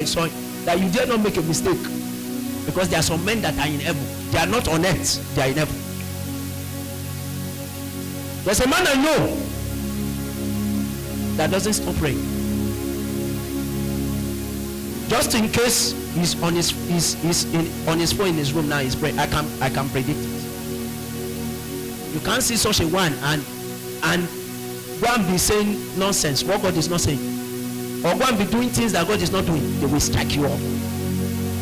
soil, that you dare not make a mistake. Because there are some men that are in heaven. They are not on earth, they are in heaven. There's a man I know that doesn't stop praying. Just in case he's on his phone in his room now, he's praying. I can predict it. You can't see such a one and go and be saying nonsense, what God is not saying, or go and be doing things that God is not doing. They will strike you off.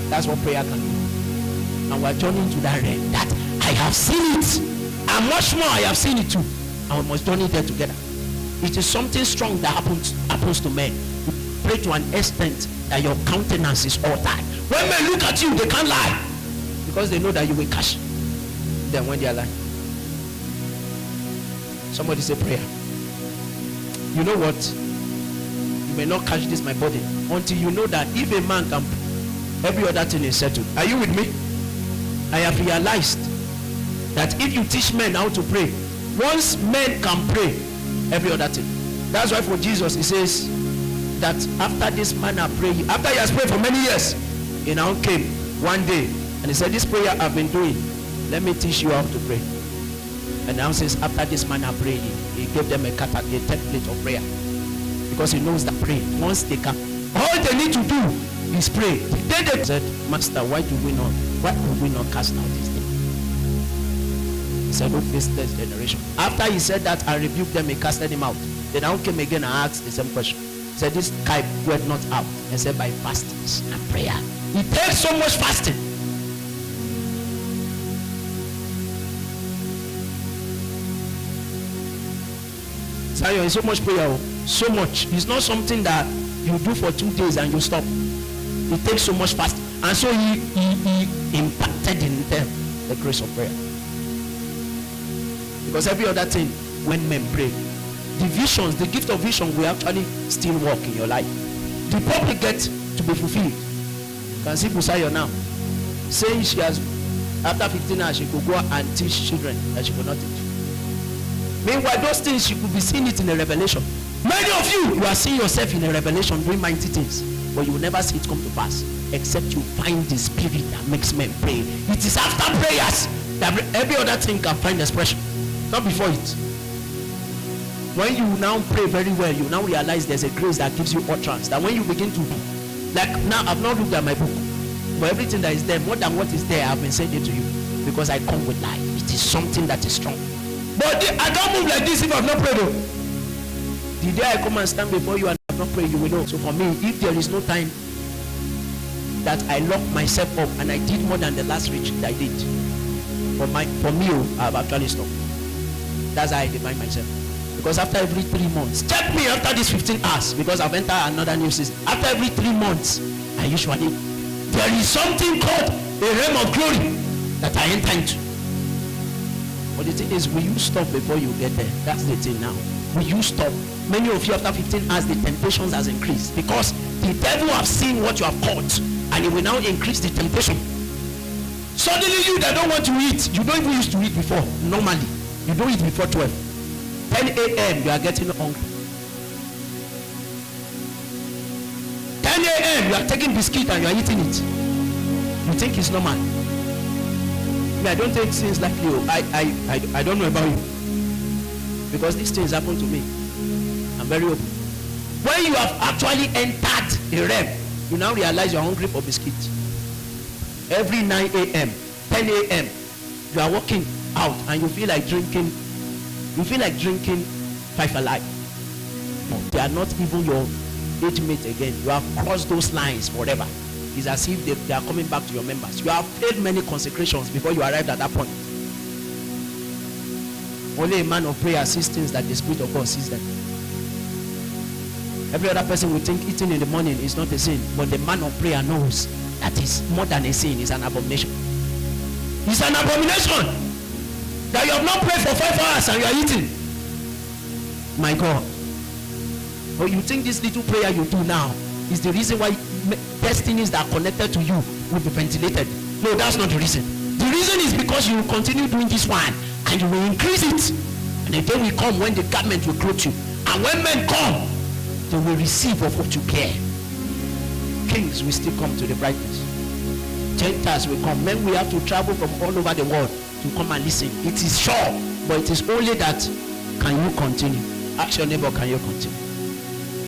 That's what prayer can do. And we're journeying to that realm that I have seen it, and much more I have seen it too, and we must journey there together. It is something strong that happens to men. You pray to an extent that your countenance is altered. When men look at you, they can't lie, because they know that you will catch them when they are lying. Somebody say prayer. You know what? You may not catch this, my body, until you know that if a man can, every other thing is settled. Are you with me? I have realized that if you teach men how to pray, once men can pray, every other thing. That's why for Jesus, he says that after this man are praying, after he has prayed for many years, he now came one day and he said, this prayer I've been doing, let me teach you how to pray. And now says, after this man are praying, he gave them a template of prayer, because he knows that pray, once they can, all they need to do is pray. Then they said, Master, why do we not cast out this thing? He said, don't face this generation. After he said that, I rebuked them, he casted him out. They now came again and asked the same question. He said, this guy went not out, and said, by fastings and prayer. It takes so much fasting. Zion, so much prayer, so much. It's not something that you do for 2 days and you stop. It takes so much fasting. And so he impacted in them the grace of prayer. Because every other thing, when men pray, the visions, the gift of vision will actually still work in your life. The public get to be fulfilled. You can see Busayo now saying she has, after 15 hours, she could go and teach children that she could not teach. Meanwhile, those things, you could be seeing it in a revelation. Many of you are seeing yourself in a revelation doing mighty things, but you will never see it come to pass, except you find the spirit that makes men pray. It is after prayers that every other thing can find expression, not before it. When you now pray very well, you now realize there's a grace that gives you utterance, that when you begin to be, like now, I've not looked at my book, but everything that is there, more than what is there, I've been saying it to you, because I come with life. It is something that is strong. But I don't move like this if I've not prayed. The day I come and stand before you and I've not prayed, you will know. So for me, if there is no time that I lock myself up and I did more than the last retreat I did, for me, I've actually stopped. That's how I define myself. Because after every 3 months, check me after these 15 hours, because I've entered another new season. After every 3 months, I usually, there is something called a realm of glory that I enter into. But the thing is, will you stop before you get there? That's the thing now. Will you stop? Many of you after 15 hours, the temptations has increased, because the devil have seen what you have caught, and it will now increase the temptation. Suddenly you that don't want to eat, you don't even used to eat before. Normally, you don't eat before 12. 10 a.m. you are getting hungry. 10 a.m. you are taking biscuit and you are eating it. You think it's normal. I don't take things like you. I don't know about you, because these things happen to me. I'm very open. When you have actually entered a realm, you now realize you're hungry for biscuit. Every 9 a.m., 10 a.m., you are walking out and you feel like drinking. You feel like drinking 5 Alive. No, they are not even your age mate again. You have crossed those lines forever. It's as if they are coming back to your members. You have failed many consecrations before you arrived at that point. Only a man of prayer sees things that the Spirit of God sees them. Every other person will think eating in the morning is not a sin, but the man of prayer knows that is more than a sin, it's an abomination. It's an abomination that you have not prayed for 5 hours and you are eating. My God. But you think this little prayer you do now is the reason why destinies that are connected to you will be ventilated. No, that's not the reason. The reason is because you will continue doing this one and you will increase it. And the day will come when the garment will clothe you. And when men come, they will receive of what you care. Kings will still come to the brightness. Gentiles will come. Men will have to travel from all over the world to come and listen. It is sure, but it is only that, can you continue? Ask your neighbor, can you continue?